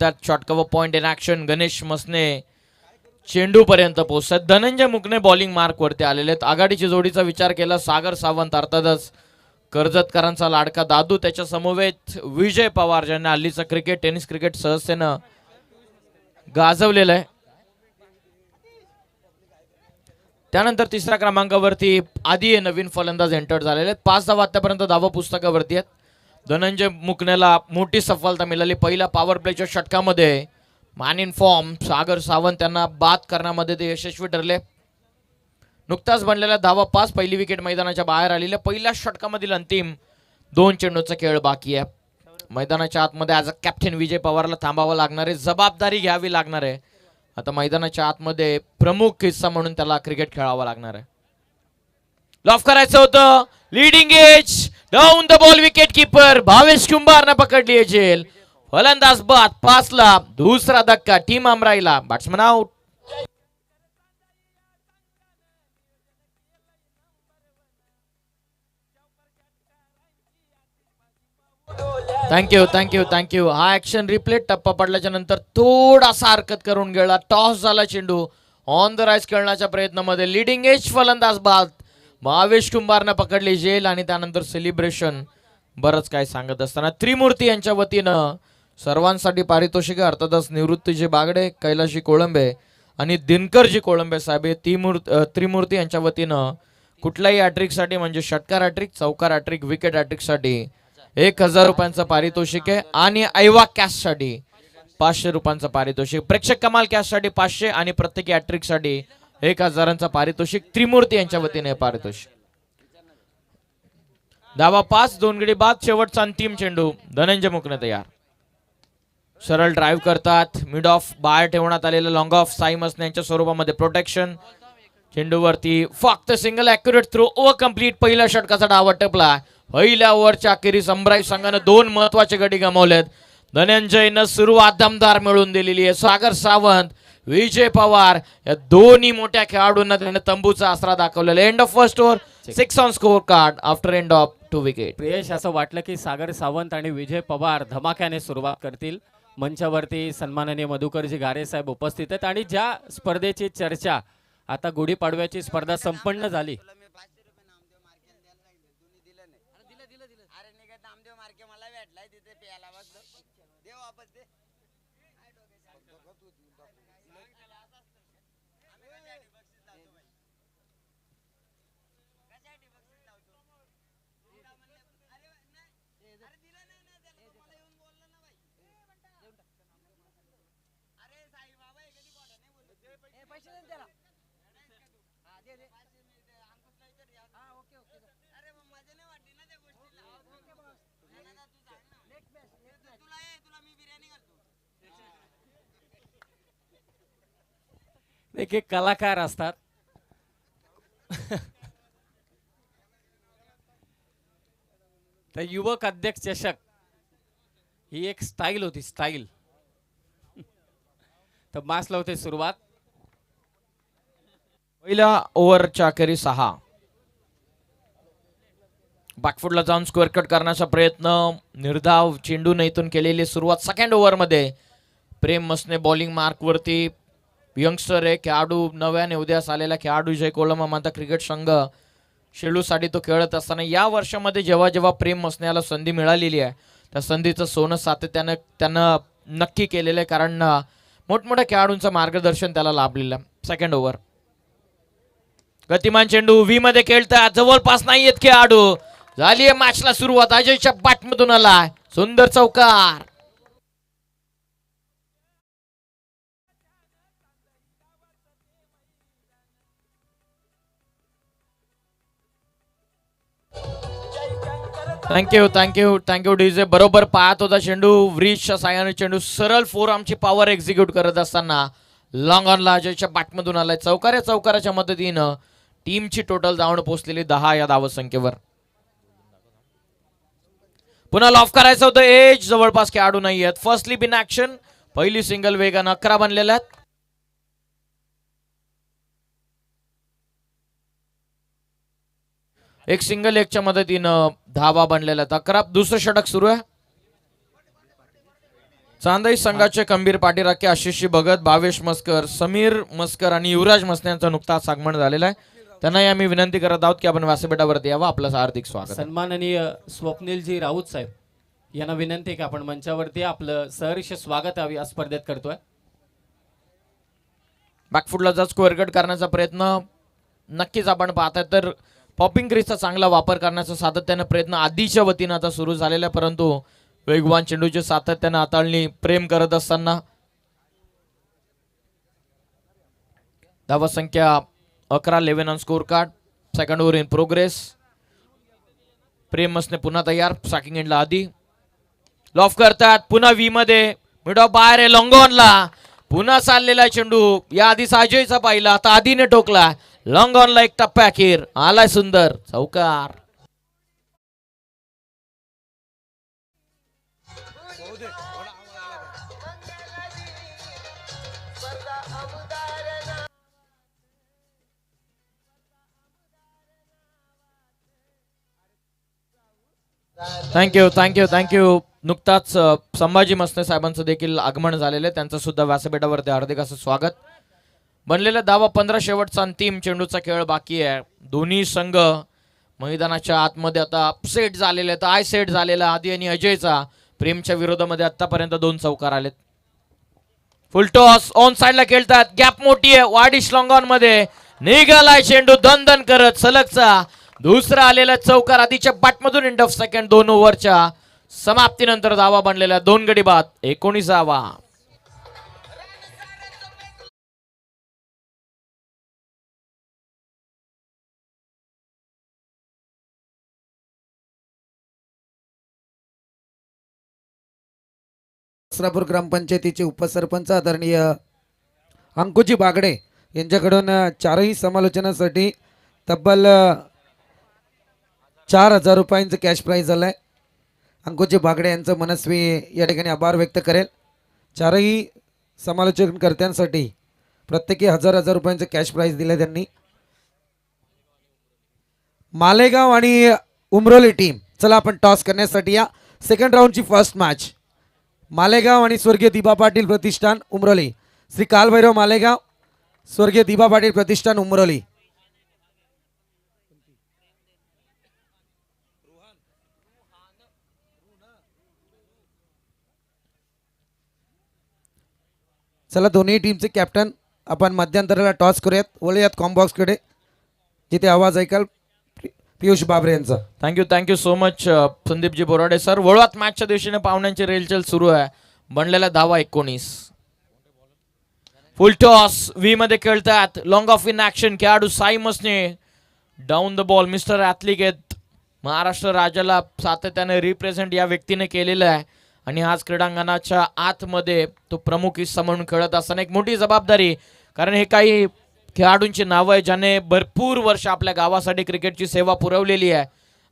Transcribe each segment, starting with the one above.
त्यात shot cover point in action. Ganesh Masne चेंडू पर्यंत पोहोचतात. धनंजय मुकणे बॉलिंग मार्क वरती आलेले आहेत. आघाडीची जोडीचा विचार केला सागर सावंत अर्थातच कर्जतकरांचा लाडका दादू, त्याच्या समवेत विजय पवार ज्यांना हल्लीचं क्रिकेट टेनिस क्रिकेट सहजतेनं गाजवलेलं आहे. त्यानंतर तिसऱ्या क्रमांकावरती आधी नवीन फलंदाज एंटर झालेले आहेत. 5 धावा आतापर्यंत धावा पुस्तकावरती आहेत. धनंजय मुकणेला मोठी सफलता मिळाली पहिल्या पॉवर प्लेच्या षटकामध्ये. मॅन इन फॉर्म सागर सावंत त्यांना बाद करण्यामध्ये ते यशस्वी ठरले. नुकताच बनलेल्या धावा 5, पहिली विकेट मैदानाच्या बाहेर आलेल्या. पहिल्या षटकामधील अंतिम 2 चेंडूचा खेळ बाकी आहे. मैदानाच्या आतमध्ये ॲज अ कॅप्टन विजय पवारला थांबावं लागणार आहे, जबाबदारी घ्यावी लागणार आहे. आता मैदानाच्या आतमध्ये प्रमुख हिस्सा म्हणून त्याला क्रिकेट खेळावा लागणार आहे. लॉफ करायचं होतं. Leading edge down the ball wicket keeper Bhavesh कुंभारनं पकडली आहे झेल. फलंदाज बाद 5 ला. दुसरा धक्का टीम अमराईला. Batsman out. थँक्यू. हा ऍक्शन रिप्ले टप्पा पडल्याच्या नंतर थोडासा हरकत करून गेला. टॉस झाला चेंडू. ऑन द राईज खेळण्याच्या प्रयत्नामध्ये लिडिंग एज फलंदाज बाद भावेश कुंभारनं पकडली झेल. आणि त्यानंतर सेलिब्रेशन बरंच काय सांगत असताना त्रिमूर्ती यांच्या वतीनं सर्वांसाठी पारितोषिक अर्थातच निवृत्तीजी बागडे, कैलाशी कोळंबे आणि दिनकरजी कोळंबे साहेब हे त्रिमूर्ती यांच्या वतीनं कुठल्याही हॅट्रिकसाठी म्हणजे षटकार हॅट्रिक, चौकार हॅट्रिक, विकेट हॅट्रिकसाठी 1000 रुपयांचं पारितोषिक आहे. आणि ऐवा कॅशसाठी 500 रुपयांचं पारितोषिक. प्रेक्षक कमाल कॅशसाठी 500 आणि प्रत्येकी हॅट्रिकसाठी 1000चं पारितोषिक. त्रिमूर्ती यांच्या वतीने पारितोषिक. धावा 5, 2 गडी बाद. शेवटचा अंतिम चेंडू. धनंजय मुकणे तयार. सरळ ड्राईव्ह करतात. मिड ऑफ बाहेर ठेवण्यात आलेलं लॉंग ऑफ साई मसने यांच्या स्वरूपामध्ये प्रोटेक्शन. चेंडूवरती फक्त single accurate throw. Over complete. पहिल्या षटकाचा डाव टपला. पहिल्या ओव्हरच्या अखेरीस अमराई संघानं 2 महत्वाचे गडी गमावलेत. धनंजयनं सुरुवात दमदार मिळवून दिलेली आहे. सागर सावंत, विजय पवार या दोन्ही मोठ्या खेळाडूंना त्याने तंबूचा आसरा दाखवलेला. End of first over 6 on score card after end of 2 wicket. Priyesh, असं वाटलं की सागर सावंत आणि विजय पवार धमाक्याने सुरुवात करतील. मंचावरती सन्माननीय मधुकरजी गारे साहेब उपस्थित आहेत. आणि ज्या स्पर्धेची चर्चा आता गुढीपाडव्याची स्पर्धा संपन्न झाली. एक एक कलाकार असतात. तर युवक अध्यक्ष चषक ही एक स्टाईल होती, स्टाईल. तर मासला होते सुरुवात. पहिल्या ओव्हरच्या अखेरी 6. बॅकफुटला जाऊन स्क्वेअर कट करण्याचा प्रयत्न. निर्धाव चेंडू इथून केलेली सुरुवात. सेकंड ओव्हरमध्ये प्रेम मसने बॉलिंग मार्कवरती. यंगस्टर आहे खेळाडू, नव्याने उदयास आलेला खेळाडू जय कोलमा माता क्रिकेट संघ शेलूसाठी तो खेळत असताना या वर्षामध्ये जेव्हा जेव्हा प्रेम मसनेला संधी मिळालेली आहे त्या संधीचं सोनं सातत्यानं त्यानं नक्की केलेलं आहे. कारण मोठमोठ्या खेळाडूंचं मार्गदर्शन त्याला लाभलेलं आहे. सेकंड ओव्हर गतिमान चेंडू व्ही मध्ये खेळतात. जवळपास नाही येत खेळाडू. झाली आहे मॅचला सुरुवात. अजयच्या बॅटमधून आला सुंदर चौकार. Thank you DJ. बरोबर पाहत होता चेंडू. व्रीजच्या साह्याने चेंडू सरळ 4 आर्मची पॉवर एक्झिक्यूट करत असताना लॉंग ऑनला अजयच्या बॅटमधून आलाय. चौकाराच्या मदतीनं टीमची टोटल धावणं पोहोचलेली 10 या धावसंख्येवर. पुन्हा लॉफ करायचं होतं. एज जवळपास खेळाडू नाही आहेत. First slip in action. पहिली सिंगल वेगानं 11 बनलेल्या आहेत. एक सिंगल एकच्या मदतीनं धावा बनलेल्या आहेत 11. दुसरं षटक सुरू आहे. चांदई संघाचे खंबीर पाठीराखे आशिषजी भगत, भावेश मस्कर, समीर मस्कर आणि युवराज मस्कर यांचं नुकताच आगमन झालेलं आहे. त्यांनाही आम्ही विनंती करत आहोत की आपण व्यासपीठावरती यावं. आपलं हार्दिक स्वागत. सन्माननीय स्वप्नीलजी राऊत साहेब यांना विनंती आहे की आपण मंचावरती आपलं सहर्ष स्वागत या स्पर्धेत करतोय. बॅकफुटला जर स्क्वेअर कट करण्याचा प्रयत्न नक्कीच आपण पाहताय, तर पॉपिंग क्रीजचा चांगला वापर करण्याचा सातत्याने प्रयत्न आधीच्या वतीनं आता सुरू झालेला आहे, परंतु वेगवान चेंडूचे सातत्याने हाताळणी प्रेम करत असताना धावा संख्या 11 11 on score card. Second over in progress. Prem Masne पुन्हा तयार. स्ट्रायकिंग एंडला आधी लॉफ करतात. पुन्हा व्ही मध्ये मिड ऑफ बाहेर आहे लॉंगॉनला. पुन्हा चाललेला चेंडू या आधीच अजयचा पाहिला, आता आधीने टोकला. लॉंगॉनला एक टप्प्या अखेर आलाय सुंदर चौकार. Thank you thank you thank you. नुकताच संभाजी मसने साहेबांचं देखील आगमन झालेलं आहे. त्यांचं सुद्धा व्यासपीठावरती हार्दिक असं स्वागत. बनलेला धावा 15. शेवटचा अंतिम चेंडूचा खेळ बाकी आहे. दोन्ही संघ मैदानाच्या आतमध्ये आता सेट झालेले आहेत. आय सेट झालेला आधी आणि अजयचा. प्रेमच्या विरोधामध्ये आतापर्यंत 2 चौकार आलेत. फुल टॉस ऑन साइडला खेळतात. गॅप मोठी आहे. वाडिश लॉंगॉन मध्ये निघालाय चेंडू दन दन करत सलगचा. दुसरा आलेला चौकार आधीच्या बॅटमधून एंड ऑफ सेकंड. 2 ओव्हरच्या समाप्तीनंतर धावा बनलेला 2 गडी बाद 19वा. वस्त्रापूर ग्रामपंचायतीचे उपसरपंच आदरणीय अंकुजी बागडे यांच्याकडून 4ही समालोचनासाठी तब्बल 4,000 रुपयांचं कॅश प्राईज झालंय. अंकुजी बागडे यांचं मनस्वी या ठिकाणी आभार व्यक्त करेल. 4ही समालोचनकर्त्यांसाठी प्रत्येकी 1,000 रुपयांचं कॅश प्राईज दिलं त्यांनी. मालेगाव आणि उमरोली टीम, चला आपण टॉस करण्यासाठी या. सेकंड राऊंडची फर्स्ट मॅच मालेगाव आणि स्वर्गीय दिबा पाटील प्रतिष्ठान उमरोली. श्री कालभैरव मालेगाव, स्वर्गीय दिबा पाटील प्रतिष्ठान उमरोली. चला दोन्ही टीमचे कॅप्टन आपण मध्यंतराला टॉस करूयात. वळूयात कॉम्बॉक्सकडे जिथे आवाज ऐकाल पियुष बाबरे यांचा. Thank you so much Sandeepji Borade sir. वळवात मॅचच्या दिवशीने पाहुण्यांची रेलचेल सुरू आहे. बनलेला धावा 19. फुल टॉस व्ही मध्ये खेळतात. Long off in action. खेळाडू Sai Masne down the ball. Mister athlete Maharashtra राज्याला सातत्याने रिप्रेझेंट या व्यक्तीने केलेलं आहे आणि आज क्रीडांगणाच्या आतमध्ये तो प्रमुख हिस्सा म्हणून खेळत असताना एक मोठी जबाबदारी, कारण हे काही खेळाडूंची नावं आहे ज्याने भरपूर वर्ष आपल्या गावासाठी क्रिकेटची सेवा पुरवलेली आहे.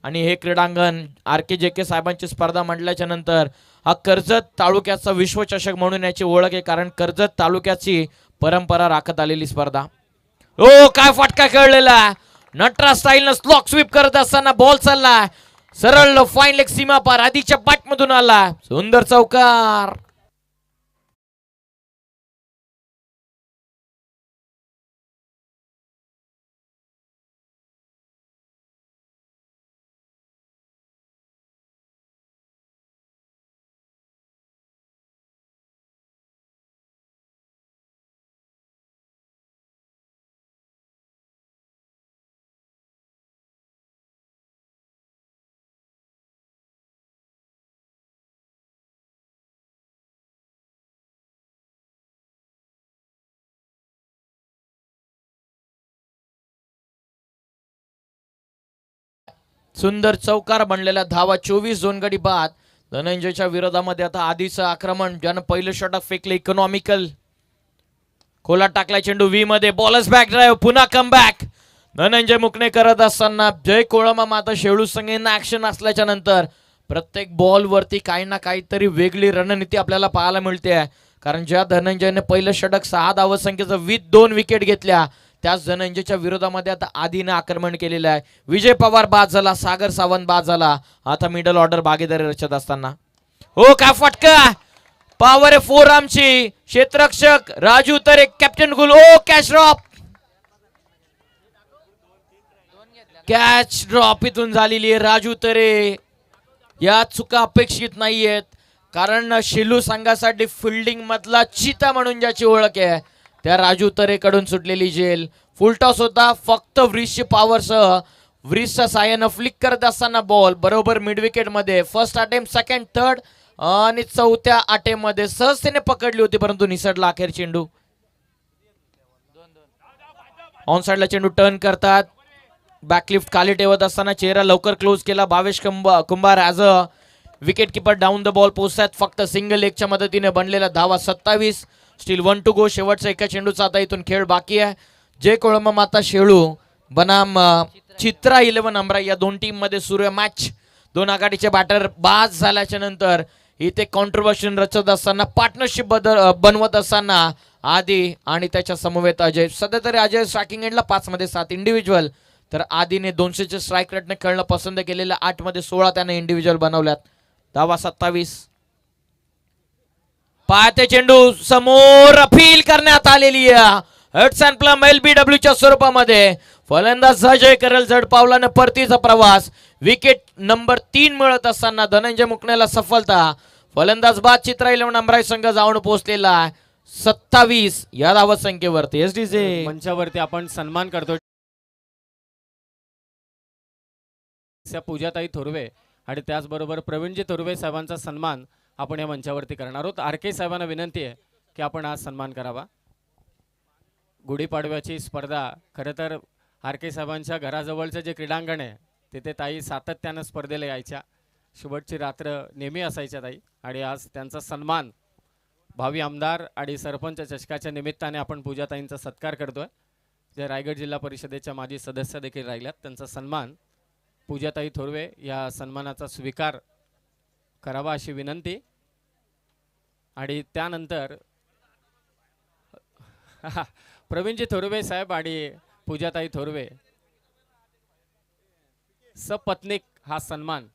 आणि हे क्रीडांगण RK-JK साहेबांची स्पर्धा म्हटल्याच्या नंतर हा कर्जत तालुक्याचा विश्वचषक म्हणून याची ओळख आहे, कारण कर्जत तालुक्याची परंपरा राखत आलेली स्पर्धा. ओ काय फटका खेळलेला. नटराज स्टाईलनं स्लॉक स्वीप करत असताना बॉल चालला सरळ फाईन लेग सीमा पार. आधीच्या बॅटमधून आला सुंदर चौकार. सुंदर चौकार बनलेला धावा 24. 2 गडी बाद. धनंजयच्या विरोधामध्ये आता आधीचं आक्रमण ज्यानं पहिलं षटक फेकले इकॉनॉमिकल. खोला टाकला चेंडू व्ही मध्ये. Bowlers back drive. पुन्हा कम बॅक. धनंजय मुकणे करत असताना जय कोळमा माता शेळू संघ ऍक्शन असल्याच्या नंतर प्रत्येक बॉल वरती काही ना काहीतरी वेगळी रणनीती आपल्याला पाहायला मिळते आहे. कारण ज्या धनंजयने पहिलं षटक 6 धावसंख्येचं विथ 2 विकेट घेतल्या, त्याच धनंजयच्या विरोधामध्ये आता आधीने आक्रमण केलेलं आहे. विजय पवार बाद झाला. सागर सावंत बाद झाला. आता मिडल ऑर्डर भागीदारी रचत असताना हो काय फटका. पॉवर आहे फोर आमची. क्षेत्ररक्षक राजू तरे कॅप्टन गुल. ओ कॅच ड्रॉप. कॅच ड्रॉप इथून झालेली आहे. राजू तरे या चुका अपेक्षित नाहीयेत, कारण शेलू संघासाठी फिल्डिंग मधला चिता म्हणून ज्याची ओळख आहे त्या राजू तरेकडून सुटलेली जेल. फुल टॉस होता. फक्त व्रिसची पॉवरसह व्रिसच्या साह्यानं फ्लिक करत असताना बॉल बरोबर मिड विकेट मध्ये. फर्स्ट अटेम्प्ट, सेकंड, थर्ड आणि चौथ्या अटेम्प्ट मध्ये सहजतेने पकडली होती, परंतु निसटला अखेर चेंडू. ऑन साइडला चेंडू टर्न करतात. बॅकलिफ्ट खाली ठेवत असताना चेहरा लवकर क्लोज केला Bhavesh Kumbhar as a wicket keeper. Down the ball पोहोचतात. फक्त सिंगल लेगच्या मदतीने बनलेला धावा 27. Still 1 to go. शेवटचा एका चेंडूचा आता इथून खेळ बाकी आहे. जय कोळंबा माता शेळू बनाम चित्रा 11 अमरा या दोन टीम मध्ये सुरू आहे मॅच. दोन आघाडीचे बॅटर बाद झाल्याच्या नंतर इथे कॉन्ट्रोवर्शन रचत असताना पार्टनरशिप बनवत असताना आदी आणि त्याच्या समवेत अजय. सध्या तरी अजय स्ट्रायकिंग एंडला 5 मध्ये 7 इंडिव्हिज्युअल, तर आदीने 200चे स्ट्राईक रेटने खेळणं पसंत केलेलं. 8 मध्ये 16 त्याने इंडिव्हिज्युअल बनवल्यात. धावा 27. पाहते चेंडू समोर अपील करण्यात आलेली आहे. हट्स अँड प्लम LBWच्या स्वरूपामध्ये फलंदाज अजय करल जड पावलाने परतीचा प्रवास. विकेट नंबर 3 मिळत असताना धनंजय मुकण्याला सफलता. फलंदाज बाद चित्रा 11 अमराई संघ जाऊन पोहोचलेला 27 या धावत संख्येवरती. एसडीचे मंचावरती आपण सन्मान करतो पूजाताई थोरवे आणि त्याचबरोबर प्रवीणजी थोरवे साहेबांचा सन्मान आपण या मंचावरती करणार आहोत. RK साहेबांना विनंती आहे की आपण आज सन्मान करावा. गुढीपाडव्याची स्पर्धा खरं तर RK साहेबांच्या घराजवळचं जे क्रीडांगण आहे तिथे ताई सातत्यानं स्पर्धेला यायच्या. शेवटची रात्र नेहमी असायच्या ताई, आणि आज त्यांचा सन्मान भावी आमदार आणि सरपंच चषकाच्या निमित्ताने आपण पूजाताईंचा सत्कार करतोय. जे रायगड जिल्हा परिषदेच्या माजी सदस्य देखील राहिल्यात, त्यांचा सन्मान पूजाताई थोरवे या सन्मानाचा स्वीकार करावा अशी विनंती. आणि त्यानंतर प्रवीणजी थोरवे साहेब आणि पूजाताई थोरवे सपत्नीक हा सन्मान,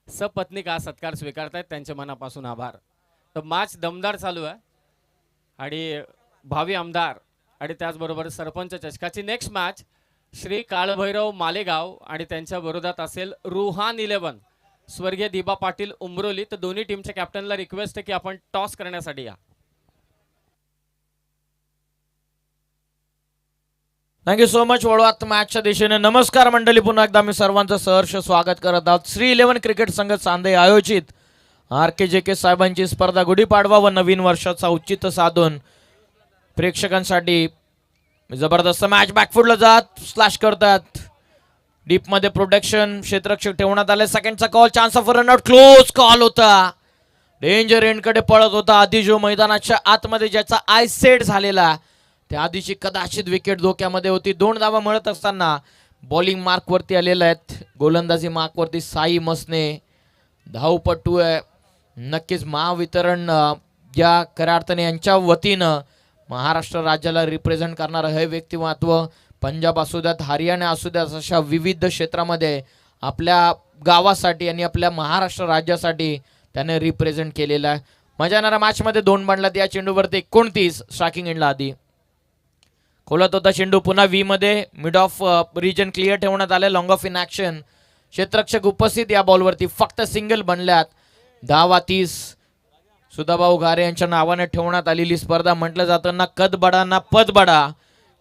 सपत्नीक हा सत्कार स्वीकारतायत. त्यांच्या मनापासून आभार. तर मॅच दमदार चालू आहे आणि भावी आमदार आणि त्याचबरोबर सरपंच चषकाची नेक्स्ट मॅच श्री काळभैरव मालेगाव आणि त्यांच्या विरोधात असेल रुहान 11 स्वर्गीय दिबा पाटील उमरोली. तर दोन्ही टीमच्या कॅप्टनला रिक्वेस्ट आहे की आपण टॉस करण्यासाठी या. Thank you so much. वळवात मॅचच्या दिशेने नमस्कार मंडळी. पुन्हा एकदा मी सर्वांचं सहर्ष स्वागत करत आहोत. श्री 11 क्रिकेट संघ चांदे आयोजित RKJK साहेबांची स्पर्धा गुढीपाडवा व नवीन वर्षाचा औचित्य साधून प्रेक्षकांसाठी जबरदस्त मॅच. बॅकफुटला जात स्लॅश करतात. डीप मध्ये प्रोटेक्शन क्षेत्ररक्षक ठेवण्यात आले. सेकंडचा call. Chance of run out. Close call होता. डेंजर एंडकडे पळत होता आधी, जो मैदानाच्या आतमध्ये ज्याचा आय सेट झालेला त्या आधीची कदाचित विकेट धोक्यामध्ये होती. 2 धावा मिळत असताना बॉलिंग मार्क वरती आलेल्या आहेत. गोलंदाजी मार्क वरती साई मसने धावपटू आहे. नक्कीच महावितरण या खऱ्या अर्थाने यांच्या वतीनं महाराष्ट्र राज्याला रिप्रेझेंट करणारं हे व्यक्तिमत्व पंजाब असू द्यात, हरियाणा असू द्यात, अशा विविध क्षेत्रामध्ये आपल्या गावासाठी आणि आपल्या महाराष्ट्र राज्यासाठी त्याने रिप्रेझेंट केलेलं आहे. मजा येणाऱ्या मॅचमध्ये 2 बनलात. या चेंडूवरती 29 स्ट्रायकिंग एंडला आधी खोलत होता चेंडू. पुन्हा V मध्ये मिड ऑफ रिजन क्लिअर ठेवण्यात आले. Long off in action. क्षेत्ररक्षक उपस्थित. या बॉलवरती फक्त सिंगल बनल्यात. धावा 30. सुधाभाऊ घारे यांच्या नावाने ठेवण्यात आलेली स्पर्धा. म्हटलं जातं ना कद बडा ना पद बडा,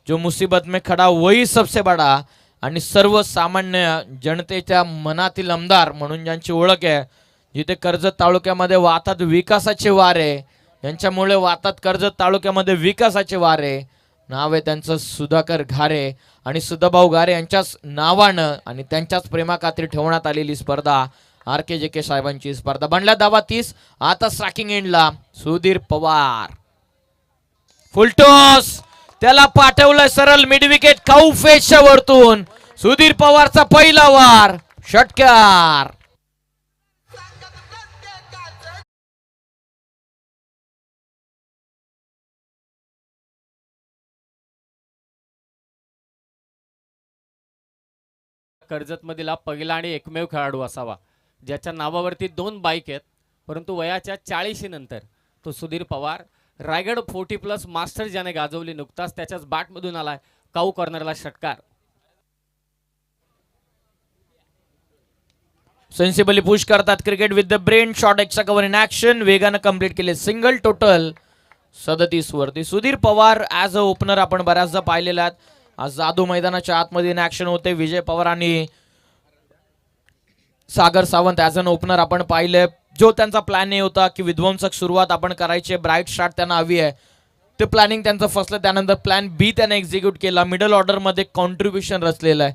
जो मुसीबत में खडा वही सबसे बडा. आणि सर्वसामान्य जनतेच्या मनातील आमदार म्हणून ज्यांची ओळख आहे, जिथे कर्जत तालुक्यामध्ये वाहतात विकासाचे वारे, यांच्यामुळे वाहतात कर्जत तालुक्यामध्ये विकासाचे वारे. नाव आहे त्यांचं सुधाकर घारे आणि सुधाभाऊ घारे यांच्याच नावानं आणि त्यांच्याच प्रेमाखातीर ठेवण्यात आलेली स्पर्धा RKJK साहेबांची स्पर्धा. बनल्या धावा 30. आता स्ट्रायकिंग एंडला सुधीर पवार. फुलटॉस. त्याला पाठवलं सरळ मिड विकेट काउफेच्या वरतून. सुधीर पवारचा पहिला वार. षटकार. कर्जत मधील हा पहिला आणि एकमेव खेळाडू असावा ज्याच्या नावावरती 2 बाईक आहेत, परंतु वयाच्या 40 नंतर तो सुधीर पवार रायगड 40+ मास्टर ज्याने गाजवली नुकताच त्याच्याच बॅटमधून आलाय काऊ कॉर्नरला षटकार. सेन्सिबली पुश करतात cricket with the brain. Shot extra cover in action. वेगानं कंप्लीट केले सिंगल. टोटल 37 वरती. Sudhir Pawar as a opener आपण बऱ्याचदा पाहिलेला आहेत. आज जादू मैदानाच्या आतमध्ये इन ऍक्शन होते. विजय पवार आणि सागर सावंत ॲज अन ओपनर आपण पाहिले. जो त्यांचा प्लॅन हे होता की विध्वंसक सुरुवात आपण करायची, ब्राईट स्टार्ट त्यांना हवी आहे, ते प्लॅनिंग त्यांचं फसलं. त्यानंतर प्लॅन बी त्याने एक्झिक्यूट केला. मिडल ऑर्डर मध्ये कॉन्ट्रीब्युशन रचलेलं आहे.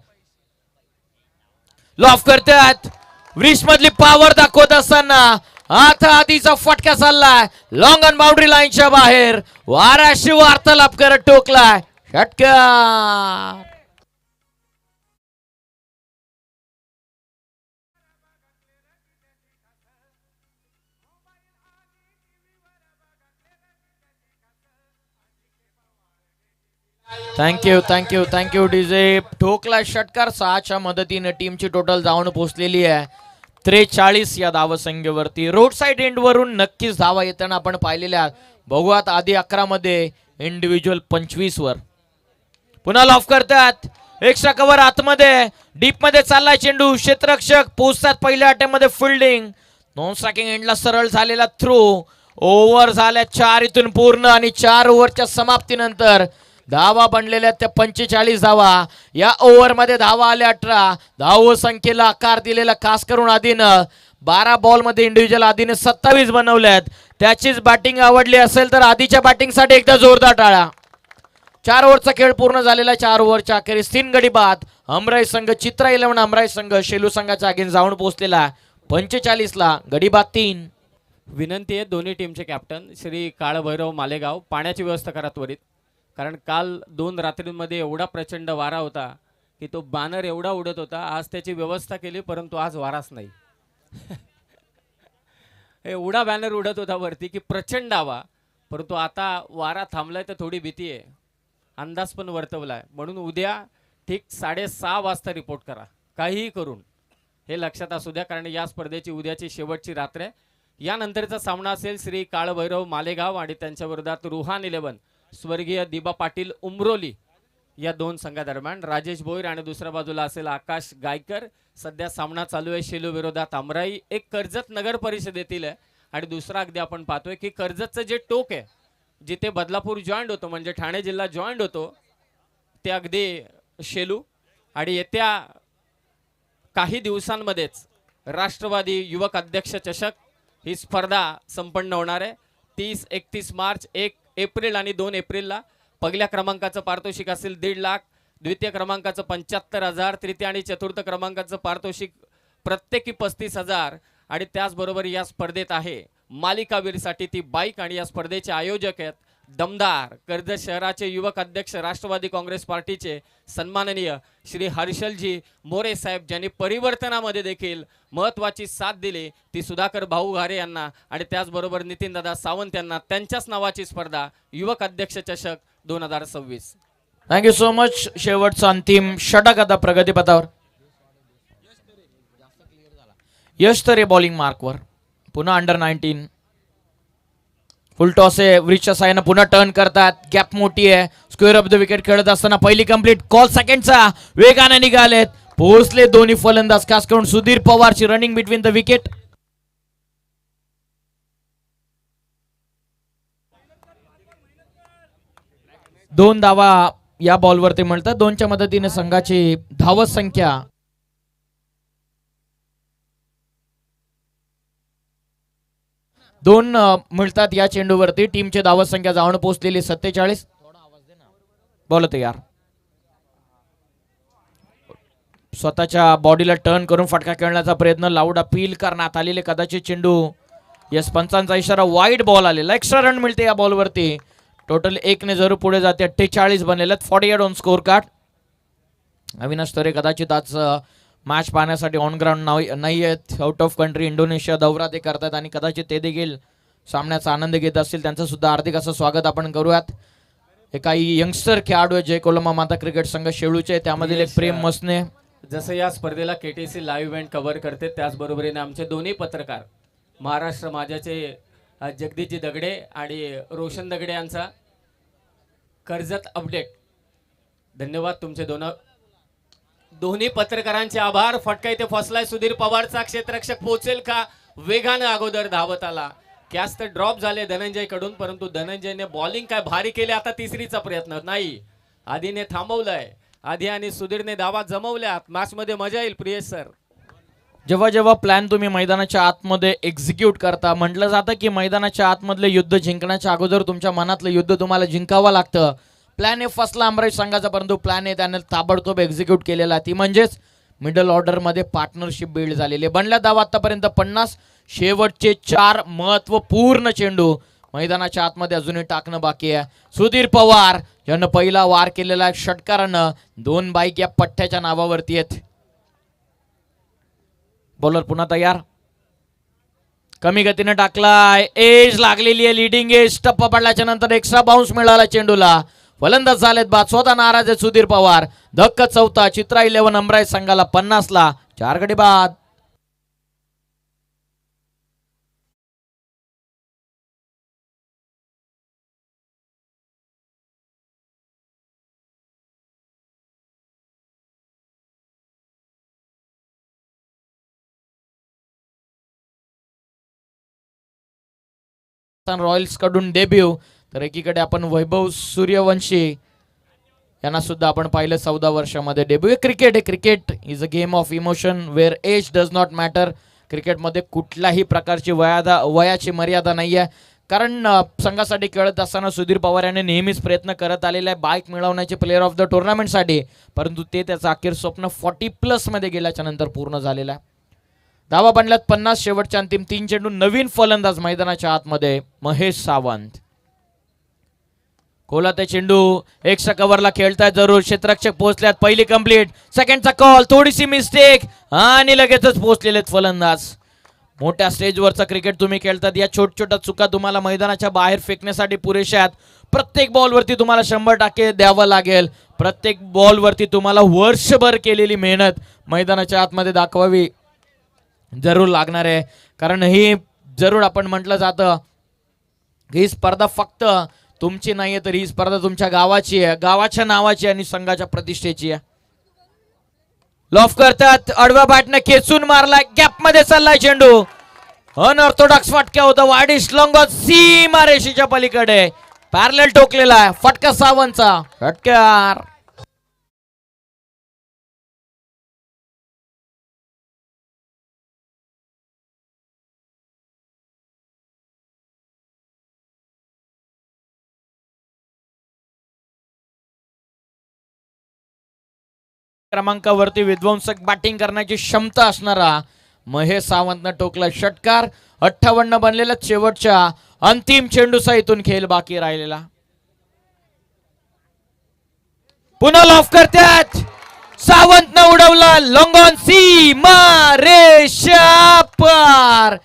लॉफ करतात. व्रिश मधली पॉवर दाखवत असताना आता आधीचा फटका चाललाय लॉंग ऑन बाउंड्री लाईनच्या बाहेर. वाराशी वार्तालाप करत टोकलाय षटकार. Thank you DJ. ठोकला षटकार. 6च्या मदतीने टीमची टोटल जाऊन पोहोचलेली आहे 43 या धावसंख्येवरती. रोड साइड एंड वरून नक्कीच धावा येताना आपण पाहिलेल्या. बघूयात आधी 11 मध्ये इंडिव्हिज्युअल 25 वर. पुन्हा लॉफ करतात. एक्स्ट्रा कव्हर आतमध्ये डीप मध्ये चाललाय चेंडू. क्षेत्ररक्षक पोहोचतात पहिल्या अटेम्प्टमध्ये. फिल्डिंग नॉन स्ट्रायकिंग एंडला सरळ झालेला थ्रो. ओव्हर झाल्या 4 इथून पूर्ण आणि 4 ओव्हरच्या समाप्तीनंतर धावा बनलेल्या त्या 45 धावा. या ओव्हर मध्ये धावा आल्या 18. धाव संख्येला आकार दिलेला खास करून आधीनं 12 बॉल मध्ये इंडिव्हिज्युअल आधीने 27 बनवल्यात. त्याचीच बॅटिंग आवडली असेल तर आधीच्या बॅटिंगसाठी एकदा जोरदार टाळा. 4 ओव्हरचा खेळ पूर्ण झालेला. 4 ओव्हरच्या अखेरीस 3 गडी बाद. अमराई संघ चित्रा 11 अमराई संघ शेलू संघाच्या अगेन्स्ट जाऊन पोहोचलेला 45 ला. गडी बाद 3. विनंती आहे दोन्ही टीमचे कॅप्टन श्री काळभैरव मालेगाव, पाण्याची व्यवस्था करा त्वरित, कारण काल 2 रात्रींमध्ये एवढा प्रचंड वारा होता की तो बॅनर एवढा उडत होता. आज त्याची व्यवस्था केली परंतु आज वाराच नाही. एवढा बॅनर उडत होता वरती की प्रचंड हवा, परंतु आता वारा थांबलाय तर थोडी भीती आहे. अंदाज पण वर्तवलाय. म्हणून उद्या ठीक 6:30 वाजता रिपोर्ट करा काहीही करून. हे लक्षात असू द्या कारण या स्पर्धेची उद्याची शेवटची रात्र आहे. यानंतरचा सामना असेल श्री काळभैरव मालेगाव आणि त्यांच्या विरोधात रुहान 11 स्वर्गीय दिबा पाटील उमरोली या 2 संघादरम्यान. राजेश भोईर आणि दुसऱ्या बाजूला असेल आकाश गायकर. सध्या सामना चालू आहे शेलू विरोधात अमराई. एक कर्जत नगर परिषदेतील आहे आणि दुसरा अगदी आपण पाहतोय की कर्जतचं जे टोक आहे जिथे बदलापूर जॉईंट होतो म्हणजे ठाणे जिल्हा जॉईंट होतो ते अगदी शेलू. आणि येत्या काही दिवसांमध्येच राष्ट्रवादी युवक अध्यक्ष चषक ही स्पर्धा संपन्न होणार आहे. 30, 31 मार्च, 1 एप्रिल आणि 2 एप्रिलला. पहिल्या क्रमांकाचं पारितोषिक असेल 1.5 लाख, द्वितीय क्रमांकाचं 75,000, तृतीय आणि चतुर्थ क्रमांकाचं पारितोषिक प्रत्येकी 35,000. आणि त्याचबरोबर या स्पर्धेत आहे मालिकावीरसाठी ती बाईक. आणि या स्पर्धेचे आयोजक आहेत दमदार कर्जत शहराचे युवक अध्यक्ष राष्ट्रवादी काँग्रेस पार्टीचे सन्माननीय श्री हर्षलजी मोरे साहेब, ज्यांनी परिवर्तनामध्ये देखील महत्त्वाची साथ दिली ती सुधाकर भाऊ घारे यांना. आणि त्याचबरोबर नितीनदादा सावंत यांना. त्यांच्याच नावाची स्पर्धा युवक अध्यक्ष चषक 2026. Thank you so much. शेवटचा अंतिम षटक आता प्रगतीपथावर. यश तरे बॉलिंग मार्कवर. पुन्हा अंडर 19 फुल टॉस आहे. व्रिजच्या साहाय्यानं पुन्हा टर्न करतात. गॅप मोठी आहे. स्क्वेअर ऑफ द विकेट खेळत असताना पहिली कंप्लीट. कॉल सेकंडचा वेगाने निघालेत. पोहोचले दोन्ही फलंदाज. खास करून सुधीर पवारची रनिंग बिटवीन द विकेट. दोन धावा या बॉलवर ते मिळतात. 2च्या मदतीने संघाची धावत संख्या 2 मिळतात या चेंडूवरती. टीमची धावत संख्या जाऊन पोहोचलेली 47. बॉल तयार. स्वतःच्या बॉडीला टर्न करून फटका खेळण्याचा प्रयत्न. लाऊड अपील करण्यात आलेले कदाचित चेंडू. यस पंचांचा इशारा. वाईड बॉल आलेला. एक्स्ट्रा रन मिळते या बॉलवरती. टोटल 1 ने जरूर पुढे जाते. 48 बनलेले. 48 ऑन स्कोर कार्ड. अविनाश तरे कदाचित आज मॅच पाहण्यासाठी ऑन ग्राउंड नाही आहेत. आउट ऑफ कंट्री इंडोनेशिया दौरा ते करतात आणि कदाचित ते देखील सामन्याचा आनंद घेत असतील. त्यांचं सुद्धा हार्दिक असं स्वागत आपण करूयात. हे काही यंगस्टर खेळाडू आहे जे कोलंबा माता क्रिकेट संघ शेळूचे. त्यामधील एक प्रेम मसने. जसं या स्पर्धेला केटीसी लाईव्ह इव्हेंट कव्हर करते त्याचबरोबरीने आमचे दोन्ही पत्रकार महाराष्ट्र माझ्याचे जगदीशजी दगडे आणि रोशन दगडे यांचा कर्जत अपडेट. धन्यवाद तुमचे दोन्ही पत्रकारांचे आभार. फटका इथे फसलाय सुधीर पवारचा. क्षेत्ररक्षक पोहोचेल का? वेगानं अगोदर धावत आला. कॅच तर ड्रॉप झाले धनंजय कडून, परंतु धनंजयने बॉलिंग काय भारी केली. आता तिसरीचा प्रयत्न नाही, आधीने थांबवलंय. आधी आणि सुधीरने धावा जमवल्यात. मॅच मध्ये मजा येईल प्रियेश सर. जेव्हा जेव्हा प्लॅन तुम्ही मैदानाच्या आतमध्ये एक्झिक्यूट करता, म्हटलं जातं की मैदानाच्या आतमधले युद्ध जिंकण्याच्या अगोदर तुमच्या मनातलं युद्ध तुम्हाला जिंकावं लागतं. प्लॅन ए फसला अमराज संघाचा, परंतु प्लॅन ए त्याने ताबडतोब एक्झिक्यूट केलेला. ती म्हणजेच मिडल ऑर्डरमध्ये पार्टनरशिप बिल्ड झालेली. बनल्या धावा आतापर्यंत 50. शेवटचे 4 महत्वपूर्ण चेंडू मैदानाच्या आतमध्ये अजूनही टाकणं बाकी आहे. सुधीर पवार यानं पहिला वार केलेला आहे षटकारानं. 2 बाईक या पठ्ठ्याच्या नावावरती आहेत. बॉलर पुन्हा तयार. कमी गतीने टाकलाय. एज लागलेली आहे, लिडिंग एज. टप्पा पडल्याच्या नंतर एक्स्ट्रा बाउन्स मिळाला चेंडूला. फलंदाज झालेत बाद. स्वतः नाराज आहे सुधीर पवार. धक्का चौथा. चित्रा 11 अमराज संघाला 50ला 4 गडी बाद. रॉयल्स कडून डेब्यू. तर एकीकडे आपण वैभव सूर्यवंशी यांना सुद्धा आपण पाहिलं 14 वर्षामध्ये डेब्यू. क्रिकेट आहे. Cricket is a game of emotion where age does not matter. क्रिकेटमध्ये कुठल्याही प्रकारची वयाची मर्यादा नाही आहे. कारण संघासाठी खेळत असताना सुधीर पवार यांनी नेहमीच प्रयत्न करत आलेला आहे बाईक मिळवण्याचे प्लेअर ऑफ द टुर्नामेंटसाठी, परंतु ते त्याचं अखेर स्वप्न 40+ मध्ये गेल्याच्या नंतर पूर्ण झालेलं आहे. धावा बनल्यात 50. शेवटच्या अंतिम 3 चेंडू. नवीन फलंदाज मैदानाच्या आतमध्ये महेश सावंत. कोलाते चेंडू एक्स्ट्रा कव्हरला खेळतायत जरूर. क्षेत्ररक्षक पोहोचल्यात. पहिली कंप्लीट. सेकंडचा कॉल. थोडीशी मिस्टेक आणि लगेचच पोहोचलेले फलंदाज. मोठ्या स्टेजवरचं क्रिकेट तुम्ही खेळतात. या छोट्या चुका तुम्हाला मैदानाच्या बाहेर फेकण्यासाठी पुरेशा आहेत. प्रत्येक बॉलवरती तुम्हाला 100% द्यावं लागेल. प्रत्येक बॉलवरती तुम्हाला वर्षभर केलेली मेहनत मैदानाच्या आतमध्ये दाखवावी जरूर लागणार आहे. कारण ही जरूर आपण म्हटलं जातं ही स्पर्धा फक्त तुमची नाहीये, तर ही स्पर्धा तुमच्या गावाची आहे, गावाच्या नावाची आणि संघाच्या प्रतिष्ठेची आहे. लॉफ करतात. आडव्या बॅटने खेचून मारलाय. गॅप मध्ये चाललाय चेंडू. अनऑर्थोडॉक्स फटका होता. वाडिश लॉंगॉन सीमा रेषेच्या पलीकडे पॅरलेल टोकलेला आहे. फटका सावंतचा. षटकार. क्रमांकावरती विध्वंसक बॅटिंग करण्याची क्षमता असणारा महेश सावंतनं टोकला षटकार. 58 बनलेला. शेवटच्या अंतिम चेंडूचा इथून खेळ बाकी राहिलेला. पुन्हा लॉफ करतात. सावंतनं उडवला. लॉंगॉन सीमा रेषा पार.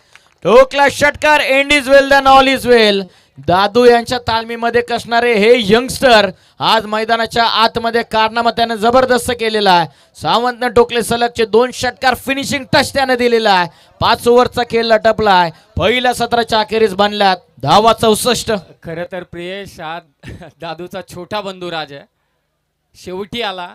टोकला षटकार. End is well then all is well. Dadu यांच्या तालमीमध्ये कसणारे हे यंगस्टर आज मैदानाच्या आतमध्ये कारनामा त्याने जबरदस्त केलेला आहे. सावंतनं टोकले सलगचे 2 षटकार. फिनिशिंग टच त्याने दिलेला आहे. 5 ओव्हरचा खेळ लटपलाय. पहिल्या सत्राच्या अखेरीस बनल्यात धावा 64. खरं तर प्रियेश हा दादूचा छोटा बंधू राज आहे. शेवटी आला,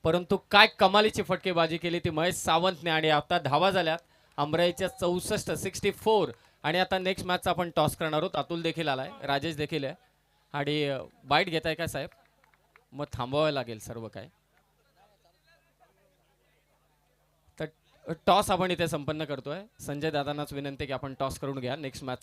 परंतु काय कमालीची फटकेबाजी केली ती महेश सावंतने. आणि आता धावा झाल्यात अमराईच्या 64. आणि आता नेक्स्ट मॅचचा आपण टॉस करणार आहोत. अतुल देखील आलाय, राजेश देखील आहे. आणि बाईट घेताय का साहेब? मग थांबवावं लागेल सर्व काय. तर टॉस आपण इथे संपन्न करतोय. संजय दादांनाच विनंती की आपण टॉस करून घ्या नेक्स्ट मॅच.